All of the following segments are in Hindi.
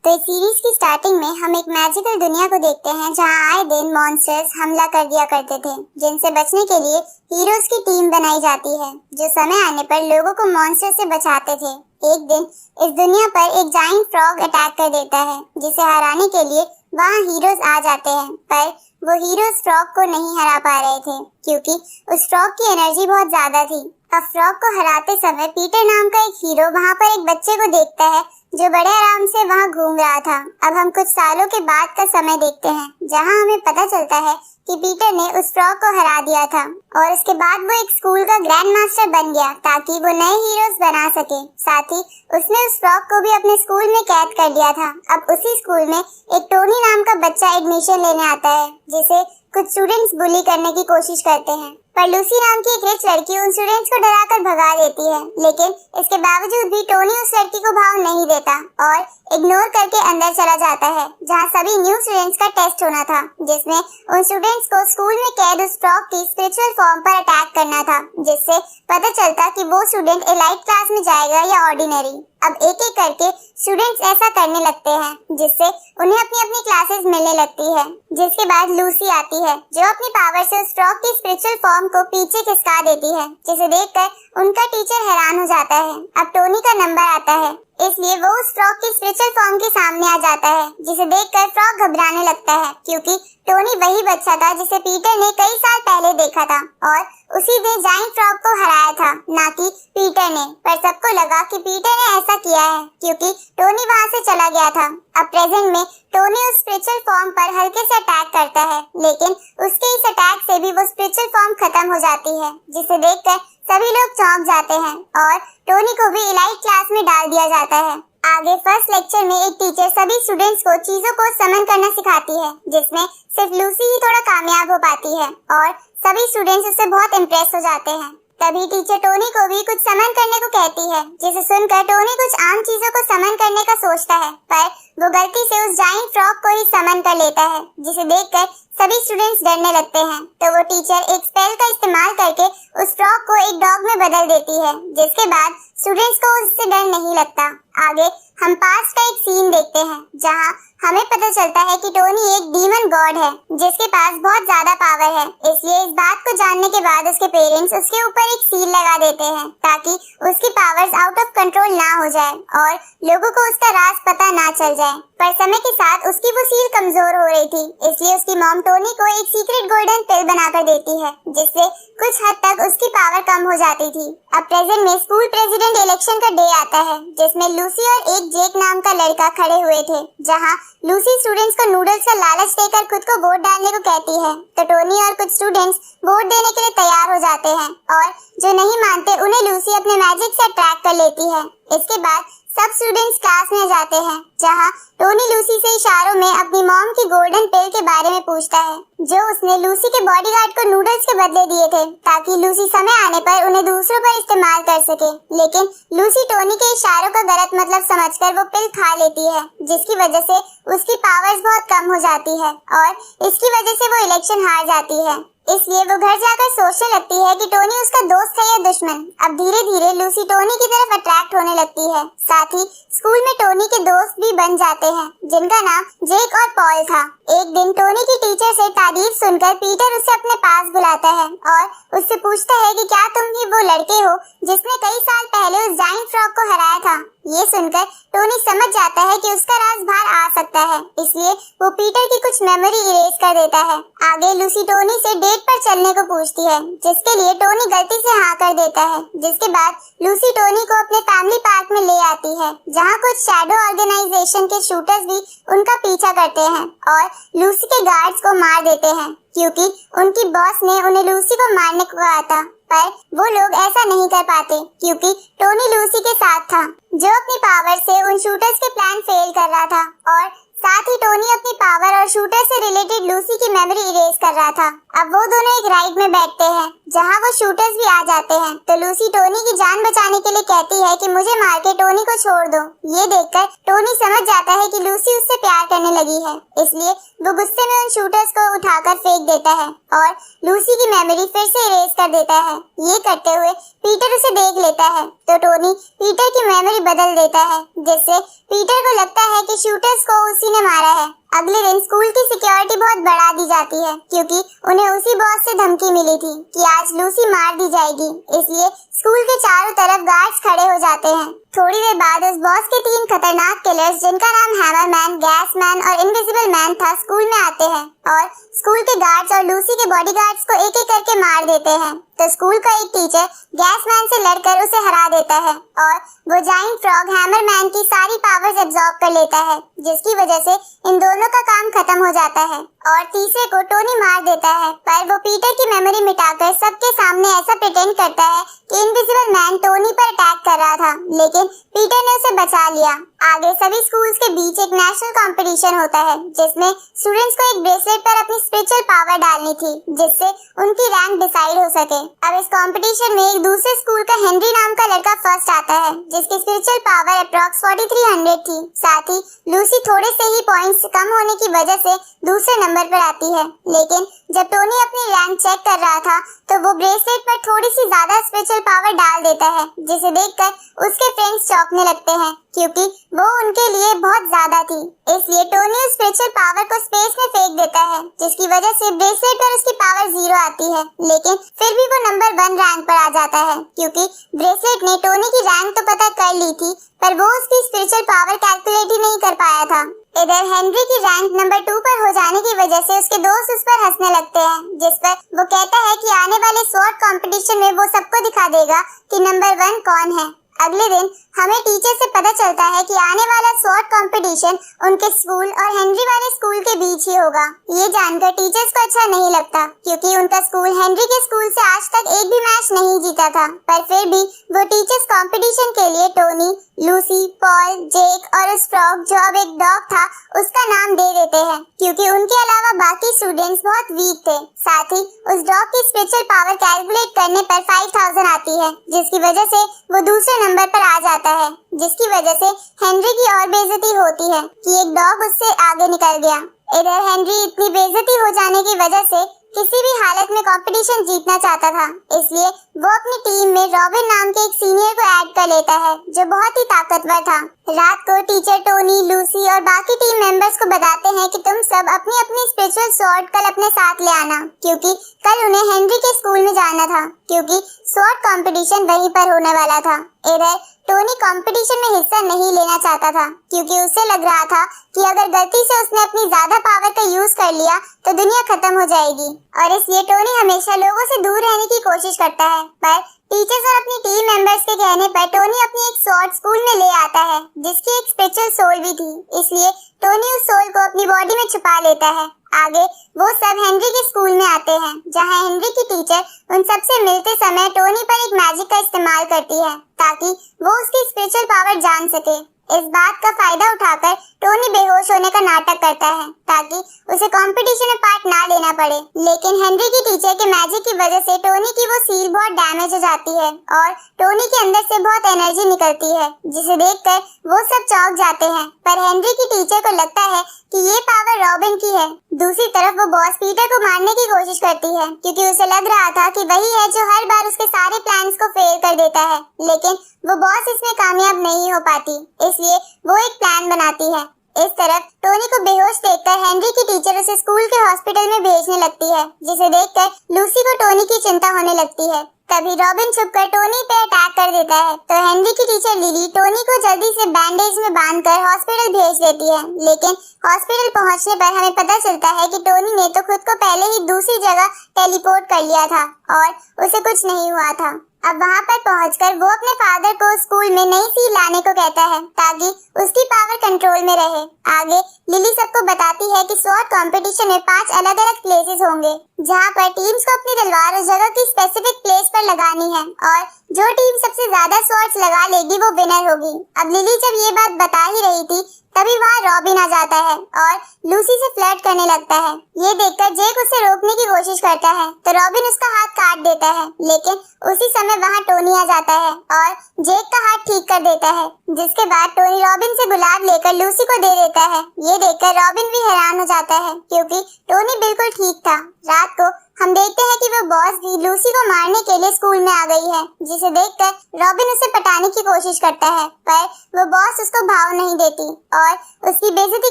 तो इस सीरीज की स्टार्टिंग में हम एक मैजिकल दुनिया को देखते हैं जहां आए दिन मॉन्स्टर्स हमला कर दिया करते थे, जिनसे बचने के लिए हीरोज की टीम बनाई जाती है जो समय आने पर लोगों को मॉन्स्टर से बचाते थे। एक दिन इस दुनिया पर एक जाइंट फ्रॉग अटैक कर देता है, जिसे हराने के लिए वहाँ हीरोज आ जाते हैं, पर वो हीरोज फ्रॉग को नहीं हरा पा रहे थे क्योंकि उस फ्रॉग की एनर्जी बहुत ज्यादा थी। अब फ्रॉग को हराते समय पीटर नाम का एक हीरो वहाँ पर एक बच्चे को देखता है जो बड़े आराम से वहाँ घूम रहा था। अब हम कुछ सालों के बाद का समय देखते हैं जहाँ हमें पता चलता है कि पीटर ने उस फ्रॉग को हरा दिया था और उसके बाद वो एक स्कूल का ग्रैंड मास्टर बन गया ताकि वो नए हीरोज बना सके। साथ ही उसने उस फ्रॉग को भी अपने स्कूल में कैद कर लिया था। अब उसी स्कूल में एक टोनी नाम का बच्चा एडमिशन लेने आता है, जिसे कुछ स्टूडेंट्स बुली करने की कोशिश करते हैं, पर लूसी नाम की एक रिच लड़की उन स्टूडेंट्स को डराकर भगा देती है। लेकिन इसके बावजूद भी टोनी उस लड़की को भाव नहीं देता और इग्नोर करके अंदर चला जाता है जहां सभी न्यू स्टूडेंट्स का टेस्ट होना था, जिसमें उन स्टूडेंट्स को स्कूल में कैद उस फ्रॉग की स्पिरिचुअल फॉर्म पर अटैक करना था, जिससे पता चलता कि वो स्टूडेंट एलाइट क्लास में जाएगा या ऑर्डिनरी। अब एक एक करके स्टूडेंट्स ऐसा करने लगते हैं जिससे उन्हें अपनी अपनी क्लासेस मिलने लगती है। जिसके बाद लूसी आती है जो अपनी पावर से उस फ्रॉग की स्पिरिचुअल फॉर्म को पीछे खिसका देती है, जिसे देखकर उनका टीचर हैरान हो जाता है। अब टोनी का नंबर आता है, इसलिए वो उस फ्रॉग की स्पिरिचुअल फॉर्म के सामने आ जाता है, जिसे देखकर फ्रॉग घबराने लगता है क्योंकि टोनी वही बच्चा था जिसे पीटर ने कई साल पहले देखा था और उसी दिन जाइंट फ्रॉग को हराया था, ना कि पीटर ने। पर सबको लगा कि पीटर ने ऐसा किया है क्योंकि टोनी वहाँ से चला गया था। अब प्रेजेंट में टोनी उस स्पिरिचुअल फॉर्म पर हल्के से अटैक करता है, लेकिन उसके इस अटैक से भी वो स्पिरिचुअल फॉर्म खत्म हो जाती है, जिसे देखकर सभी लोग चौंक जाते हैं और टोनी को भी इलाइट क्लास में डाल दिया जाता है। आगे फर्स्ट लेक्चर में एक टीचर सभी स्टूडेंट्स को चीजों को समन करना सिखाती है, जिसमें सिर्फ लूसी ही थोड़ा कामयाब हो पाती है और सभी स्टूडेंट्स उससे बहुत इम्प्रेस हो जाते हैं। तभी टीचर टोनी को भी कुछ समन करने को कहती है, जिसे सुनकर टोनी कुछ आम चीजों को समन करने का सोचता है, पर वो गलती से उस जाइंट फ्रॉग को ही समन कर लेता है, जिसे देखकर सभी स्टूडेंट्स डरने लगते हैं। तो वो टीचर एक स्पेल का इस्तेमाल करके उस फ्रॉग को एक डॉग में बदल देती है, जिसके बाद स्टूडेंट्स को उससे डर नहीं लगता। आगे हम पास्ट का एक सीन देखते हैं जहां हमें पता चलता है कि टोनी एक डीमन गॉड है जिसके पास बहुत ज्यादा पावर है। इसलिए इस बात को जानने के बाद उसके पेरेंट्स उसके ऊपर एक सील लगा देते हैं ताकि उसकी पावर्स आउट ऑफ कंट्रोल ना हो जाए और लोगों को उसका राज पता ना चल जाए। पर समय के साथ उसकी वो सील कमजोर हो रही थी, इसलिए उसकी मॉम टोनी को एक सीक्रेट गोल्डन पिल बनाकर देती है, जिससे कुछ हद तक उसकी पावर कम हो जाती थी। अब प्रेजेंट में स्कूल प्रेसिडेंट इलेक्शन का डे आता है, जिसमें लूसी और एक जेक नाम का लड़का खड़े हुए थे, जहां लूसी स्टूडेंट्स को नूडल्स का लालच देकर खुद को वोट डालने को कहती है। तो टोनी और कुछ स्टूडेंट्स वोट देने के लिए तैयार हो जाते हैं और जो नहीं मानते उन्हें लूसी अपने मैजिक से अट्रैक्ट कर लेती है। इसके बाद सब स्टूडेंट्स क्लास में जाते हैं जहां टोनी लूसी से इशारों में अपनी मॉम की गोल्डन पिल के बारे में पूछता है, जो उसने लूसी के बॉडीगार्ड को नूडल्स के बदले दिए थे ताकि लूसी समय आने पर उन्हें दूसरों पर इस्तेमाल कर सके। लेकिन लूसी टोनी के इशारों का गलत मतलब समझकर वो पिल खा लेती है, जिसकी वजह से उसकी पावर्स बहुत कम हो जाती है और इसकी वजह से वो इलेक्शन हार जाती है। इसलिए वो घर जाकर सोचने लगती है कि टोनी उसका दोस्त है या दुश्मन। अब धीरे धीरे लूसी टोनी की तरफ अट्रैक्ट होने लगती है। साथ ही स्कूल में टोनी के दोस्त भी बन जाते हैं, जिनका नाम जेक और पॉल था। एक दिन टोनी की टीचर से तारीफ सुनकर पीटर उसे अपने पास बुलाता है और उससे पूछता है कि क्या तुम ही वो लड़के हो जिसने कई साल पहले उस जाइंट फ्रॉग को हराया था। ये सुनकर टोनी समझ जाता है कि उसका राज बाहर आ सकता है, इसलिए वो पीटर की कुछ मेमोरी इरेज कर देता है। आगे लूसी टोनी से डेट पर चलने को पूछती है, जिसके लिए टोनी गलती से हाँ कर देता है। जिसके बाद लूसी टोनी को अपने फैमिली पार्क में ले आती है, जहाँ कुछ शैडो ऑर्गेनाइजेशन के शूटर्स भी उनका पीछा करते हैं और लूसी के गार्ड्स को मार देते हैं क्योंकि उनकी बॉस ने उन्हें लूसी को मारने को कहा था। पर वो लोग ऐसा नहीं कर पाते क्योंकि टोनी लूसी के साथ था, जो अपनी पावर से उन शूटर्स के प्लान फेल कर रहा था और साथ ही टोनी अपनी पावर और शूटर से रिलेटेड लूसी की मेमोरी इरेज कर रहा था। अब वो दोनों एक राइड में बैठते हैं जहाँ वो शूटर्स भी आ जाते हैं, तो लूसी टोनी की जान बचाने के लिए कहती है कि मुझे मार के टोनी को छोड़ दो। ये देखकर टोनी समझ जाता है कि लूसी उससे प्यार करने लगी है, इसलिए वो गुस्से में उन शूटर्स को उठाकर फेंक देता है और लूसी की मेमोरी फिर से इरेज कर देता है। ये करते हुए पीटर उसे देख लेता है, तो टोनी पीटर की मेमोरी बदल देता है, जिससे पीटर को लगता है कि शूटर्स को उसी ने मारा है। अगले दिन स्कूल की सिक्योरिटी बहुत बढ़ा दी जाती है, क्योंकि उन्हें उसी बॉस से धमकी मिली थी कि आज लूसी मार दी जाएगी, इसलिए स्कूल के चारों तरफ गार्ड्स खड़े हो जाते हैं। थोड़ी देर बाद उस बॉस के 3 खतरनाक किलर्स, जिनका नाम हैमरमैन, गैसमैन और इनविजिबल मैन था, स्कूल में आते हैं और स्कूल के गार्ड्स और लूसी के बॉडीगार्ड्स को एक एक करके मार देते हैं। तो स्कूल का एक टीचर गैसमैन से लड़कर उसे हरा देता है और वो जाइंट फ्रॉग हैमरमैन की सारी पावर्स एब्जॉर्ब कर लेता है, जिसकी वजह से इन दोनों का काम खत्म हो जाता है और तीसरे को टोनी मार देता है। पर वो पीटर की मेमोरी मिटाकर सबके सामने ऐसा प्रिटेंड करता है कि इनविजिबल मैन टोनी पर अटैक कर रहा था, लेकिन पीटर ने उसे बचा लिया। आगे सभी स्कूल्स के बीच एक नेशनल कंपटीशन होता है, जिसमें स्टूडेंट्स को एक ब्रेसलेट पर अपनी स्पिरिचुअल पावर डालनी थी, जिससे उनकी रैंक डिसाइड हो सके। अब इस कंपटीशन में एक दूसरे स्कूल का हेनरी नाम का लड़का फर्स्ट आता है, जिसकी स्पिरिचुअल पावर अप्रॉक्स 4300 थी। साथ ही लूसी थोड़े से ही पॉइंट्स कम होने की वजह से दूसरे नंबर पर आती है, लेकिन जब टोनी अपनी रैंक चेक कर रहा था तो वो ब्रेसलेट पर थोड़ी सी ज्यादा स्पिरिचुअल पावर डाल देता है, जिसे देखकर उसके फ्रेंड्स चौंकने लगते हैं, क्योंकि वो उनके लिए बहुत ज्यादा थी। इसलिए टोनी उस स्पिरिचुअल पावर को स्पेस में फेंक देता है, जिसकी वजह से ब्रेसलेट पर उसकी पावर 0 आती है, लेकिन फिर भी वो नंबर 1 रैंक पर आ जाता है, क्योंकि ब्रेसलेट ने टोनी की रैंक तो पता कर ली थी, पर वो उसकी स्पिरिचुअल पावर कैलकुलेट ही नहीं कर पाया था। इधर हेनरी की रैंक नंबर 2 पर हो जाने की वजह से उसके दोस्त उस पर हंसने लगते हैं, जिस पर वो कहता है कि आने वाले स्वॉर्ड कंपटीशन में वो सबको दिखा देगा कि नंबर 1 कौन है। अगले दिन हमें टीचर से पता चलता है कि आने वाला स्वॉर्ड कंपटीशन उनके स्कूल और हेनरी वाले स्कूल के बीच ही होगा। ये जानकर टीचर्स को अच्छा नहीं लगता, क्योंकि उनका स्कूल हेनरी के स्कूल से आज तक एक भी मैच नहीं जीता था, पर फिर भी वो टीचर्स कंपटीशन के लिए टोनी, लूसी, पॉल, जेक और उस फ्रॉग, जो अब एक डॉग था, उसका नाम दे देते हैं, क्योंकि उनके अलावा बाकी स्टूडेंट्स बहुत वीक थे। साथ ही उस डॉग की स्पिरिचुअल पावर कैलकुलेट करने पर 5000 आती है, जिसकी वजह से वो दूसरे नंबर पर आ जाता है, जिसकी वजह से हेनरी की और बेइज्जती होती है कि एक डॉग उससे आगे निकल गया। इधर हेनरी इतनी बेइज्जती हो जाने की वजह से किसी भी हालत में कंपटीशन जीतना चाहता था, इसलिए वो अपनी टीम में रॉबिन नाम के एक सीनियर को ऐड कर लेता है, जो बहुत ही ताकतवर था। रात को टीचर टोनी, लूसी और बाकी टीम मेंबर्स को बताते हैं कि तुम सब अपनी अपनी स्पिरिचुअल स्वॉर्ड कल अपने साथ ले आना, क्योंकि कल उन्हें हेनरी के स्कूल में जाना था, क्योंकि स्वॉर्ड कंपटीशन वहीं पर होने वाला था। इधर टोनी कंपटीशन में हिस्सा नहीं लेना चाहता था, क्योंकि उसे लग रहा था कि अगर गलती से उसने अपनी ज्यादा पावर का यूज कर लिया तो दुनिया खत्म हो जाएगी, और इसलिए टोनी हमेशा लोगों से दूर रहने की कोशिश करता है। पर टीचर्स और अपनी टीम मेंबर्स के कहने पर टोनी अपनी एक स्वॉर्ड स्कूल में ले आता है, जिसकी एक स्पिरिचुअल सोल भी थी, इसलिए टोनी उस सोल को अपनी बॉडी में छुपा लेता है। आगे वो सब हेनरी के स्कूल में आते हैं, जहां हेनरी की टीचर उन सबसे मिलते समय टोनी पर एक मैजिक का इस्तेमाल करती है, ताकि वो उसकी स्पिरिचुअल पावर जान सके। इस बात का फायदा उठाकर टोनी बेहोश होने का नाटक करता है, ताकि उसे कंपटीशन में पार्ट ना लेना पड़े, लेकिन हेनरी की टीचर के मैजिक की वजह से टोनी की वो सील बहुत डैमेज हो जाती है और टोनी के अंदर से बहुत एनर्जी निकलती है, जिसे देखकर वो सब चौंक जाते हैं। पर हेनरी की टीचर को लगता है कि ये पावर रॉबिन की है। दूसरी तरफ वो बॉस पीटर को मारने की कोशिश करती है, क्योंकि उसे लग रहा था कि वही है जो हर बार उसके सारे प्लान्स को फेल कर देता है, लेकिन वो बॉस इसमें कामयाब नहीं हो पाती, इसलिए वो एक प्लान बनाती है। इस तरफ टोनी को बेहोश देखकर हेनरी की टीचर उसे स्कूल के हॉस्पिटल में भेजने लगती है, जिसे देखकर लूसी को टोनी की चिंता होने लगती है। तभी रॉबिन छुपकर टोनी पे अटैक कर देता है, तो हेनरी की टीचर लिली टोनी को जल्दी से बैंडेज में बांधकर हॉस्पिटल भेज देती है, लेकिन हॉस्पिटल पहुंचने पर हमें पता चलता है कि टोनी ने तो खुद को पहले ही दूसरी जगह टेलीपोर्ट कर लिया था और उसे कुछ नहीं हुआ था। अब वहाँ पर पहुंचकर वो अपने फादर को स्कूल में नई सील लाने को कहता है, ताकि उसकी पावर कंट्रोल में रहे। आगे लिली सबको बताती है कि स्वॉर्ड कंपटीशन में 5 अलग अलग प्लेसेस होंगे, जहाँ पर टीम्स को अपनी तलवार उस जगह की स्पेसिफिक प्लेस पर लगानी है और जो टीम सबसे ज्यादा स्वॉर्ड्स लगा लेगी वो विनर होगी। अब लिली जब ये बात बता ही रही थी तभी वहाँ रॉबिन आ जाता है और लूसी से फ्लर्ट करने लगता है। ये देखकर जेक उसे रोकने की कोशिश करता है तो रॉबिन उसका हाथ काट देता है, लेकिन उसी समय वहाँ टोनी आ जाता है और जेक का हाथ ठीक कर देता है, जिसके बाद टोनी रॉबिन से गुलाब लेकर लूसी को दे देता है। ये देखकर रॉबिन भी हैरान हो जाता है क्योंकि टोनी बिल्कुल ठीक था। रात को हम देखते हैं कि वो बॉस भी लूसी को मारने के लिए स्कूल में आ गई है, जिसे देखकर रॉबिन उसे पटाने की कोशिश करता है, पर वो बॉस उसको भाव नहीं देती और उसकी बेइज्जती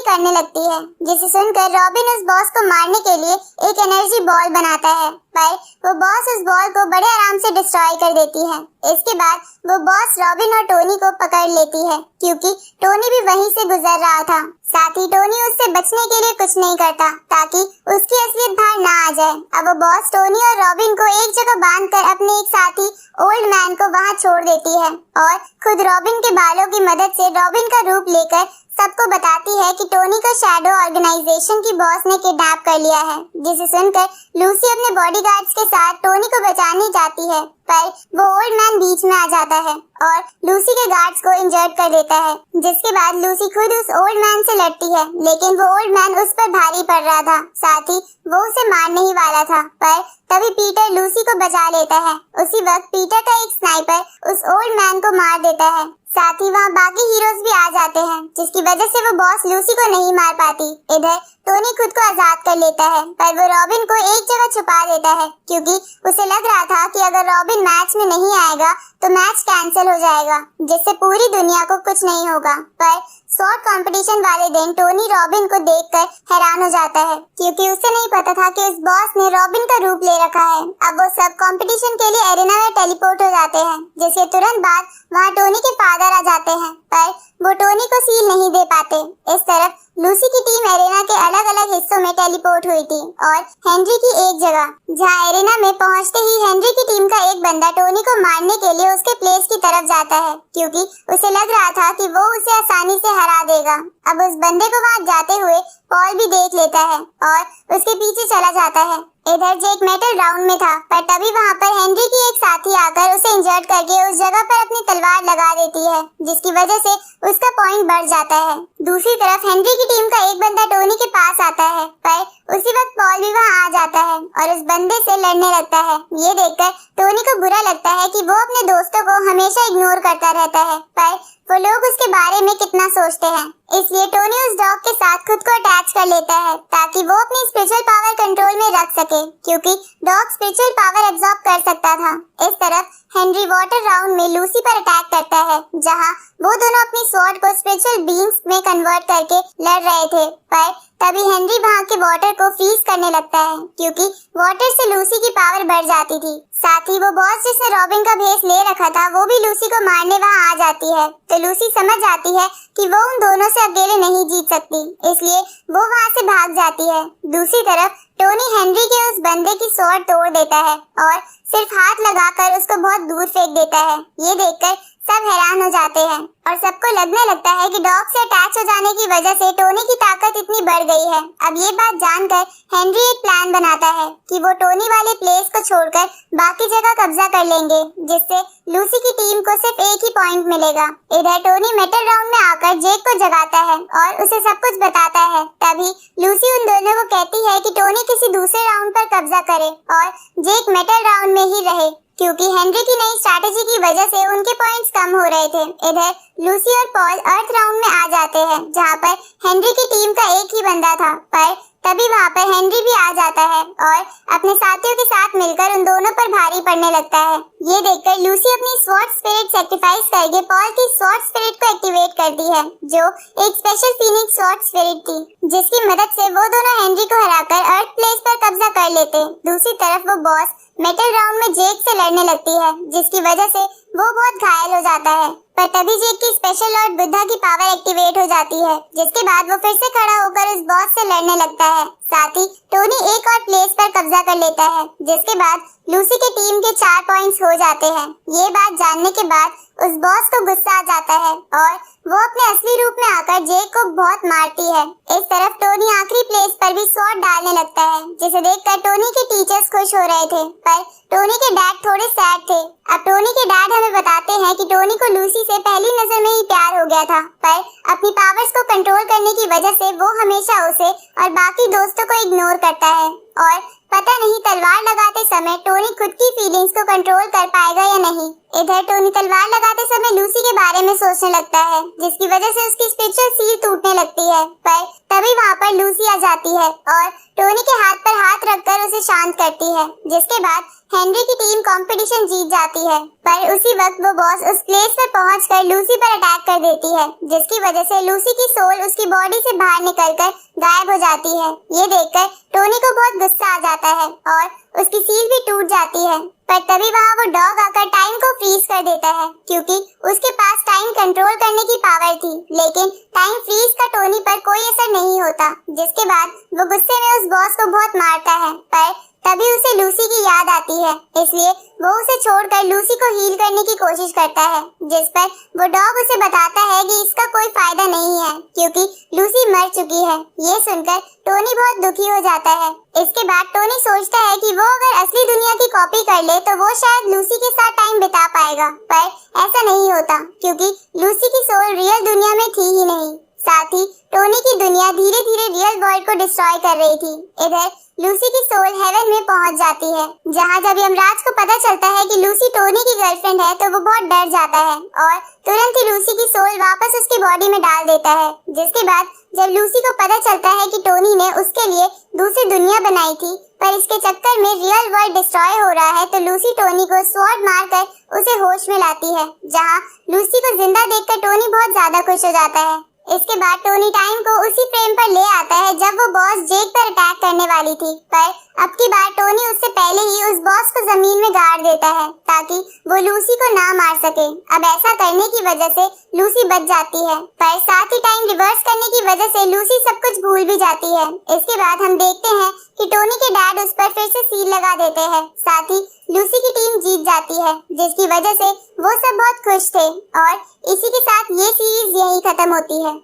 करने लगती है, जिसे सुनकर रॉबिन उस बॉस को मारने के लिए एक एनर्जी बॉल बनाता है, पर वो बॉस उस बॉल को बड़े आराम से डिस्ट्रॉय कर देती है। इसके बाद वो बॉस रॉबिन और टोनी को पकड़ लेती है क्योंकि टोनी भी वहीं से गुजर रहा था। साथ ही टोनी उससे बचने के लिए कुछ नहीं करता ताकि उसकी असलियत बाहर ना आ जाए। अब वो बॉस टोनी और रॉबिन को एक जगह बांधकर अपने एक साथी ओल्ड मैन को वहां छोड़ देती है और खुद रॉबिन के बालों की मदद से रॉबिन का रूप लेकर सबको बताती है कि टोनी को शैडो ऑर्गेनाइजेशन की बॉस ने किडनैप कर लिया है, जिसे सुनकर लूसी अपने बॉडीगार्ड्स के साथ टोनी को बचाने जाती है, पर वो ओल्ड मैन बीच में आ जाता है और लूसी के गार्ड्स को इंजर्ड कर देता है, जिसके बाद लूसी खुद उस ओल्ड मैन से लड़ती है, लेकिन वो ओल्ड मैन उस पर भारी पड़ रहा था, साथ ही वो उसे मारने ही वाला था, पर तभी पीटर लूसी को बचा लेता है। उसी वक्त पीटर का एक स्नाइपर उस ओल्ड मैन को मार देता है। साथ ही वहाँ बाकी हीरोज भी आ जाते हैं, जिसकी वजह से वो बॉस लूसी को नहीं मार पाती। इधर टोनी खुद को आजाद कर लेता है, पर वो रॉबिन को एक जगह छुपा देता है क्योंकि उसे लग रहा था कि अगर रॉबिन मैच में नहीं आएगा तो मैच कैंसिल हो जाएगा, जिससे पूरी दुनिया को कुछ नहीं होगा। पर स्वॉर्ड कंपटीशन वाले दिन टोनी रॉबिन को देखकर हैरान हो जाता है क्योंकि उसे नहीं पता था कि उस बॉस ने रॉबिन का रूप ले रखा है। अब वो सब कंपटीशन के लिए एरिना में टेलीपोर्ट हो जाते हैं, जिसके तुरंत बाद वहाँ टोनी के फादर आ जाते हैं, पर वो टोनी को सील नहीं दे पाते। इस तरफ लूसी की टीम एरिना के अलग अलग हिस्सों में टेलीपोर्ट हुई थी और हेनरी की एक जगह, जहाँ एरिना में पहुँचते ही हेनरी की टीम का एक बंदा टोनी को मारने के लिए उसके प्लेस की तरफ जाता है क्योंकि उसे लग रहा था कि वो उसे आसानी से हरा देगा। अब उस बंदे को वहाँ जाते हुए पॉल भी देख लेता है और उसके पीछे चला जाता है। इधर जेक मेटल राउंड में था, पर तभी वहाँ पर हेनरी की एक साथी आकर उसे इंजर्ड करके उस जगह पर अपनी तलवार लगा देती है, जिसकी वजह से उसका पॉइंट बढ़ जाता है। दूसरी तरफ हेनरी की टीम का एक बंदा टोनी के पास आता है, पर उसी वक्त पॉल भी वहाँ आ जाता है और उस बंदे से लड़ने लगता है। ये देखकर टोनी को बुरा लगता है कि वो अपने दोस्तों को हमेशा इग्नोर करता रहता है, पर वो लोग उसके बारे में कितना सोचते हैं। इसलिए टोनी उस डॉग के साथ खुद को अटैच कर लेता है ताकि वो अपनी स्पिरिचुअल पावर कंट्रोल में रख सके, क्योंकि डॉग स्पिरिचुअल पावर एब्जॉर्ब कर सकता था। इस तरफ हेनरी वाटर राउंड में लूसी पर अटैक करता है, जहां वो दोनों अपनी स्वॉर्ड को स्पिरिचुअल बीइंग्स में कन्वर्ट करके लड़ रहे थे, पर तभी हेनरी वहाँ के वाटर को फ्रीज करने लगता है क्योंकि वाटर से लूसी की पावर बढ़ जाती थी। साथ ही वो बॉस जिसने रॉबिन का भेष ले रखा था वो भी लूसी को मारने वहाँ आ जाती है, तो लूसी समझ जाती है कि वो उन दोनों से अकेले नहीं जीत सकती, इसलिए वो वहाँ से भाग जाती है। दूसरी तरफ टोनी हेनरी के उस बंदे की स्वॉर्ड तोड़ देता है और सिर्फ हाथ लगाकर उसको बहुत दूर फेंक देता है। ये देखकर सब हैरान हो जाते हैं और सबको लगने लगता है कि डॉग से अटैच हो जाने की वजह से टोनी की ताकत इतनी बढ़ गई है। अब ये बात जानकर हेनरी एक प्लान बनाता है कि वो टोनी वाले प्लेस को छोड़कर बाकी जगह कब्जा कर लेंगे, जिससे लूसी की टीम को सिर्फ एक ही पॉइंट मिलेगा। इधर टोनी मेटल राउंड में आकर जेक को जगाता है और उसे सब कुछ बताता है। तभी लूसी उन दोनों को कहती है कि टोनी किसी दूसरे राउंड पर कब्जा करे और जेक मेटल राउंड में ही रहे, क्योंकि हेनरी की नई स्ट्रैटेजी की वजह से उनके पॉइंट्स कम हो रहे थे। इधर लूसी और पॉल अर्थ राउंड में आ जाते हैं, जहां पर हेनरी की टीम का एक ही बंदा था, पर तभी वहाँ पर हेनरी भी आ जाता है और अपने साथियों के साथ मिलकर उन दोनों पर भारी पड़ने लगता है। ये देखकर लूसी अपनी स्वॉर्ड स्पिरिट सैक्रिफाइस करके पॉल की स्वॉर्ड स्पिरिट को एक्टिवेट करती है, जो एक स्पेशल फीनिक्स स्वॉर्ड स्पिरिट थी, जिसकी मदद से वो दोनों हेनरी को हराकर अर्थ प्लेस पर कब्जा कर लेते। दूसरी तरफ वो बॉस मेटल राउंड में जेक से लड़ने लगती है, जिसकी वजह से वो बहुत घायल हो जाता है, पर तभी जेक की स्पेशल लॉर्ड बुद्धा की पावर एक्टिवेट हो जाती है, जिसके बाद वो फिर से खड़ा होकर उस बॉस से लड़ने लगता है। साथ ही टोनी एक और प्लेस पर कब्जा कर लेता है, जिसके बाद लूसी के टीम के 4 पॉइंट्स हो जाते हैं। ये बात जानने के बाद उस बॉस को गुस्सा आ जाता है और वो अपने असली रूप में आकर जेक को बहुत मारती है। इस तरफ टोनी आखिरी प्लेस पर भी स्वॉर्ड डालने लगता है, जिसे देखकर टोनी के टीचर्स खुश हो रहे थे, पर टोनी के डैड थोड़े सैड थे। अब टोनी के डैड हमें बताते हैं कि टोनी को लूसी से पहली नजर में ही प्यार हो गया था, पर अपनी पावर्स को कंट्रोल करने की वजह से वो हमेशा उसे और बाकी दोस्तों को इग्नोर करता है और पता नहीं तलवार लगाते समय टोनी खुद की फीलिंग्स को कंट्रोल कर पाएगा या नहीं। इधर टोनी तलवार लगाते समय लूसी के बारे में सोचने लगता है, जिसकी वजह से उसकी स्पिरिचुअल सील टूटने लगती है, पर तभी वहाँ पर लूसी आ जाती है और टोनी के हाथ पर हाथ रखकर उसे शांत करती है, जिसके बाद हेनरी की टीम कंपटीशन जीत जाती है। पर उसी वक्त वो बॉस उस प्लेस पर पहुंचकर लूसी पर अटैक कर देती है, जिसकी वजह से लूसी की सोल उसकी बॉडी से बाहर निकलकर गायब हो जाती है। ये देखकर टोनी को बहुत गुस्सा आ जाता है और उसकी सील भी टूट जाती है, पर तभी वहाँ वो डॉग आकर टाइम को फ्रीज कर देता है, क्योंकि उसके पास टाइम कंट्रोल करने की पावर थी। लेकिन टाइम फ्रीज का टोनी पर कोई असर नहीं होता, जिसके बाद वो गुस्से में उस बॉस को बहुत मारता है, पर तभी उसे लूसी की याद आती है, इसलिए वो उसे छोड़कर लूसी को हील करने की कोशिश करता है, जिस पर वो डॉग उसे बताता है कि इसका कोई फायदा नहीं है, क्योंकि लूसी मर चुकी है। ये सुनकर टोनी बहुत दुखी हो जाता है। इसके बाद टोनी सोचता है कि वो अगर असली दुनिया की कॉपी कर ले तो वो शायद लूसी के साथ टाइम बिता पाएगा, पर ऐसा नहीं होता, क्योंकि लूसी की सोल रियल दुनिया में थी ही नहीं। साथ ही टोनी की दुनिया धीरे धीरे रियल वर्ल्ड को डिस्ट्रॉय कर रही थी। इधर लूसी की सोल हेवन में पहुंच जाती है, जहां जब यमराज को पता चलता है कि लूसी टोनी की गर्लफ्रेंड है तो वो बहुत डर जाता है और तुरंत ही लूसी की सोल वापस उसकी बॉडी में डाल देता है। जिसके बाद जब लूसी को पता चलता है कि टोनी ने उसके लिए दूसरी दुनिया बनाई थी, पर इसके चक्कर में रियल वर्ल्ड डिस्ट्रॉय हो रहा है, तो लूसी टोनी को स्वॉर्ड मारकर उसे होश में लाती है, जहाँ लूसी को जिंदा देखकर टोनी बहुत ज्यादा खुश हो जाता है। इसके बाद टोनी टाइम को उसी फ्रेम पर ले आता है जब वो बॉस जेक पर अटैक करने वाली थी, पर अब की बार टोनी उससे पहले ही उस बॉस को जमीन में गाड़ देता है ताकि वो लूसी को ना मार सके। अब ऐसा करने की वजह से लूसी बच जाती है, पर साथ ही टाइम रिवर्स करने की वजह से लूसी सब कुछ भूल भी जाती है। इसके बाद हम देखते हैं कि टोनी के डैड उस पर फिर से सील लगा देते हैं, साथ ही लूसी की टीम जीत जाती है, जिसकी वजह से वो सब बहुत खुश थे और इसी के साथ ये सीरीज यही खत्म होती है।